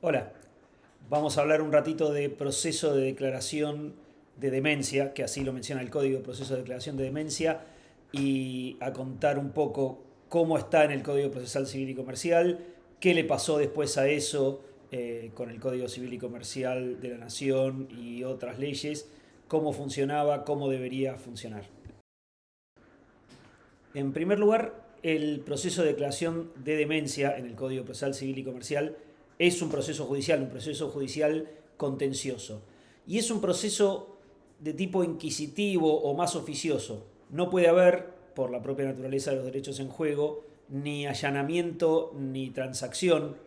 Hola, vamos a hablar un ratito de proceso de declaración de demencia, que así lo menciona el código, proceso de declaración de demencia, y a contar un poco cómo está en el Código Procesal Civil y Comercial, qué le pasó después a eso con el Código Civil y Comercial de la Nación y otras leyes, cómo funcionaba, cómo debería funcionar. En primer lugar, el proceso de declaración de demencia en el Código Procesal Civil y Comercial es un proceso judicial contencioso. Y es un proceso de tipo inquisitivo o más oficioso. No puede haber, por la propia naturaleza de los derechos en juego, ni allanamiento ni transacción,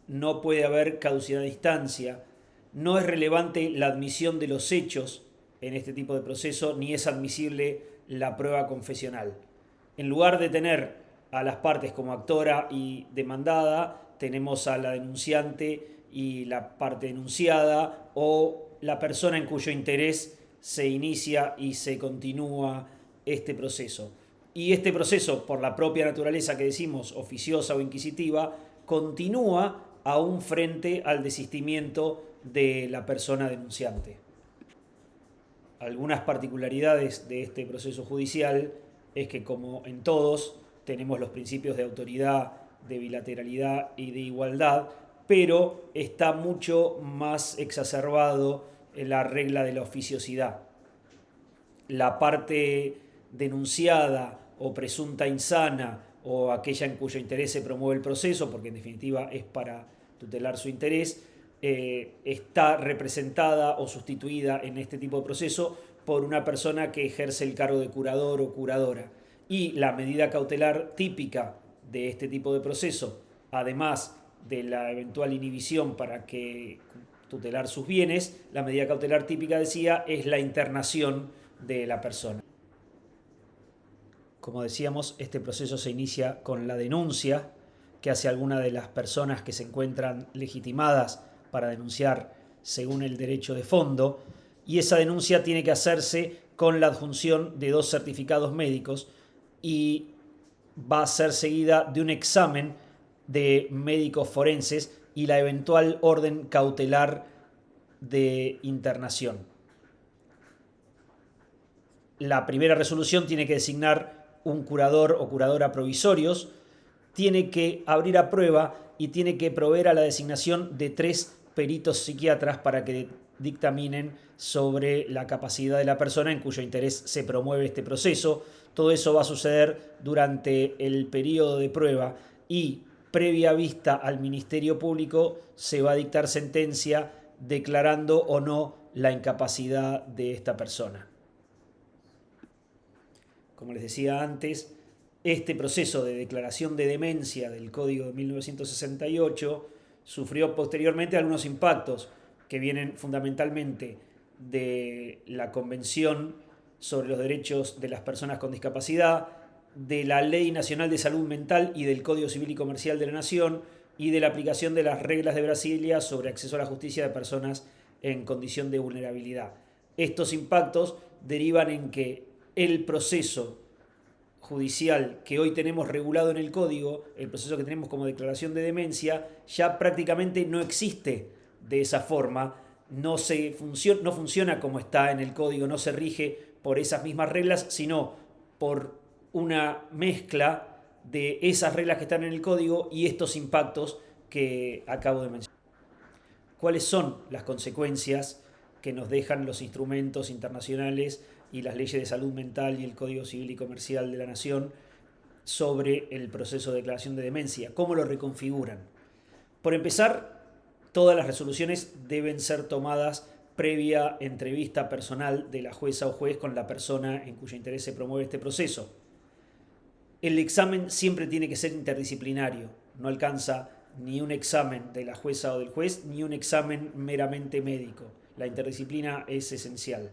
no puede haber caducidad de instancia, no es relevante la admisión de los hechos en este tipo de proceso, ni es admisible la prueba confesional. En lugar de tener a las partes como actora y demandada, tenemos a la denunciante y la parte denunciada o la persona en cuyo interés se inicia y se continúa este proceso. Y este proceso, por la propia naturaleza que decimos, oficiosa o inquisitiva, continúa aún frente al desistimiento de la persona denunciante. Algunas particularidades de este proceso judicial es que, como en todos, tenemos los principios de autoridad, de bilateralidad y de igualdad, pero está mucho más exacerbado en la regla de la oficiosidad. La parte denunciada o presunta insana o aquella en cuyo interés se promueve el proceso, porque en definitiva es para tutelar su interés, está representada o sustituida en este tipo de proceso por una persona que ejerce el cargo de curador o curadora. Y la medida cautelar típica de este tipo de proceso, además de la eventual inhibición para que tutelar sus bienes, la medida cautelar típica, decía, es la internación de la persona. Como decíamos, este proceso se inicia con la denuncia que hace alguna de las personas que se encuentran legitimadas para denunciar según el derecho de fondo, y esa denuncia tiene que hacerse con la adjunción de dos certificados médicos y va a ser seguida de un examen de médicos forenses y la eventual orden cautelar de internación. La primera resolución tiene que designar un curador o curadora provisorios, tiene que abrir a prueba y tiene que proveer a la designación de 3 peritos psiquiatras para que dictaminen sobre la capacidad de la persona en cuyo interés se promueve este proceso. Todo eso va a suceder durante el periodo de prueba y, previa vista al Ministerio Público, se va a dictar sentencia declarando o no la incapacidad de esta persona. Como les decía antes, este proceso de declaración de demencia del Código de 1968 sufrió posteriormente algunos impactos que vienen fundamentalmente de la Convención sobre los Derechos de las Personas con Discapacidad, de la Ley Nacional de Salud Mental y del Código Civil y Comercial de la Nación y de la aplicación de las reglas de Brasilia sobre acceso a la justicia de personas en condición de vulnerabilidad. Estos impactos derivan en que el proceso judicial que hoy tenemos regulado en el código, el proceso que tenemos como declaración de demencia, ya prácticamente no existe de esa forma, no funciona como está en el código, no se rige por esas mismas reglas, sino por una mezcla de esas reglas que están en el código y estos impactos que acabo de mencionar. ¿Cuáles son las consecuencias que nos dejan los instrumentos internacionales y las leyes de salud mental y el Código Civil y Comercial de la Nación sobre el proceso de declaración de demencia? ¿Cómo lo reconfiguran? Por empezar, todas las resoluciones deben ser tomadas previa entrevista personal de la jueza o juez con la persona en cuyo interés se promueve este proceso. El examen siempre tiene que ser interdisciplinario, no alcanza ni un examen de la jueza o del juez, ni un examen meramente médico. La interdisciplina es esencial.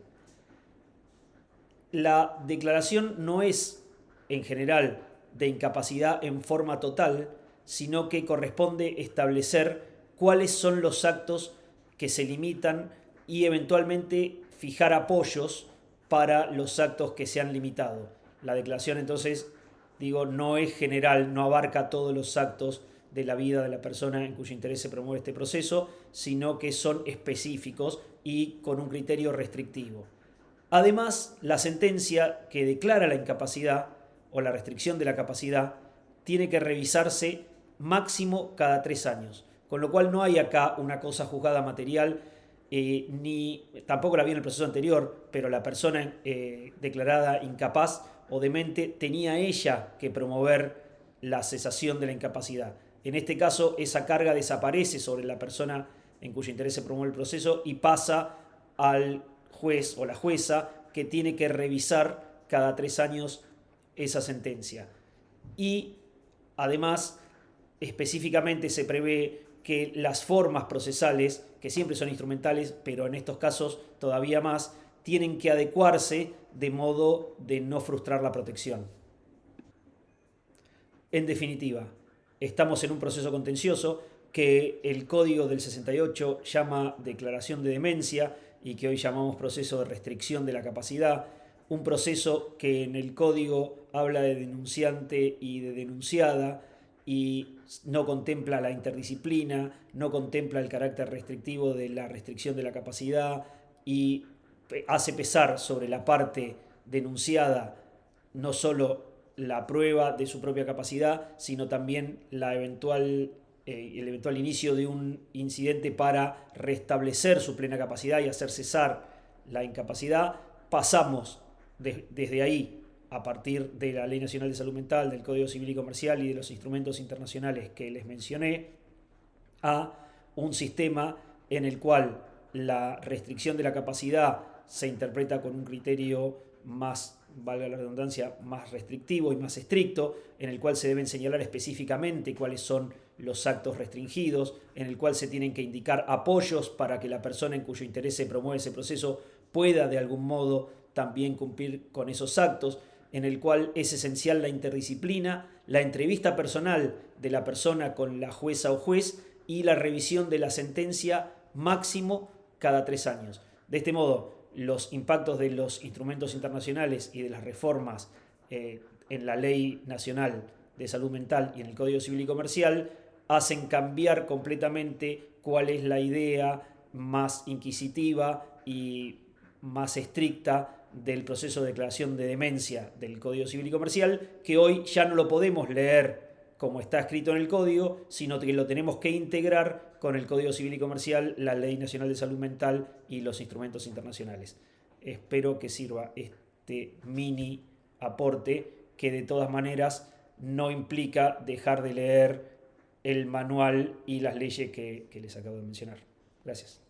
La declaración no es, en general, de incapacidad en forma total, sino que corresponde establecer cuáles son los actos que se limitan y eventualmente fijar apoyos para los actos que se han limitado. La declaración entonces, digo, no es general, no abarca todos los actos de la vida de la persona en cuyo interés se promueve este proceso, sino que son específicos y con un criterio restrictivo. Además, la sentencia que declara la incapacidad o la restricción de la capacidad tiene que revisarse máximo cada 3 años, con lo cual no hay acá una cosa juzgada material, ni tampoco la había en el proceso anterior, pero la persona declarada incapaz o demente tenía ella que promover la cesación de la incapacidad. En este caso, esa carga desaparece sobre la persona en cuyo interés se promueve el proceso y pasa al juez o la jueza, que tiene que revisar cada 3 años esa sentencia. Y además, específicamente se prevé que las formas procesales, que siempre son instrumentales, pero en estos casos todavía más, tienen que adecuarse de modo de no frustrar la protección. En definitiva, estamos en un proceso contencioso que el Código del 68 llama declaración de demencia y que hoy llamamos proceso de restricción de la capacidad, un proceso que en el Código habla de denunciante y de denunciada y no contempla la interdisciplina, no contempla el carácter restrictivo de la restricción de la capacidad y hace pesar sobre la parte denunciada no solo la prueba de su propia capacidad, sino también el eventual inicio de un incidente para restablecer su plena capacidad y hacer cesar la incapacidad. Pasamos desde ahí, a partir de la Ley Nacional de Salud Mental, del Código Civil y Comercial y de los instrumentos internacionales que les mencioné, a un sistema en el cual la restricción de la capacidad se interpreta con un criterio más, valga la redundancia, más restrictivo y más estricto, en el cual se deben señalar específicamente cuáles son los actos restringidos, en el cual se tienen que indicar apoyos para que la persona en cuyo interés se promueve ese proceso pueda de algún modo también cumplir con esos actos, en el cual es esencial la interdisciplina, la entrevista personal de la persona con la jueza o juez y la revisión de la sentencia máximo cada 3 años. De este modo, los impactos de los instrumentos internacionales y de las reformas en la Ley Nacional de Salud Mental y en el Código Civil y Comercial hacen cambiar completamente cuál es la idea más inquisitiva y más estricta del proceso de declaración de demencia del Código Civil y Comercial, que hoy ya no lo podemos leer como está escrito en el Código, sino que lo tenemos que integrar con el Código Civil y Comercial, la Ley Nacional de Salud Mental y los instrumentos internacionales. Espero que sirva este mini aporte, que de todas maneras no implica dejar de leer el manual y las leyes que les acabo de mencionar. Gracias.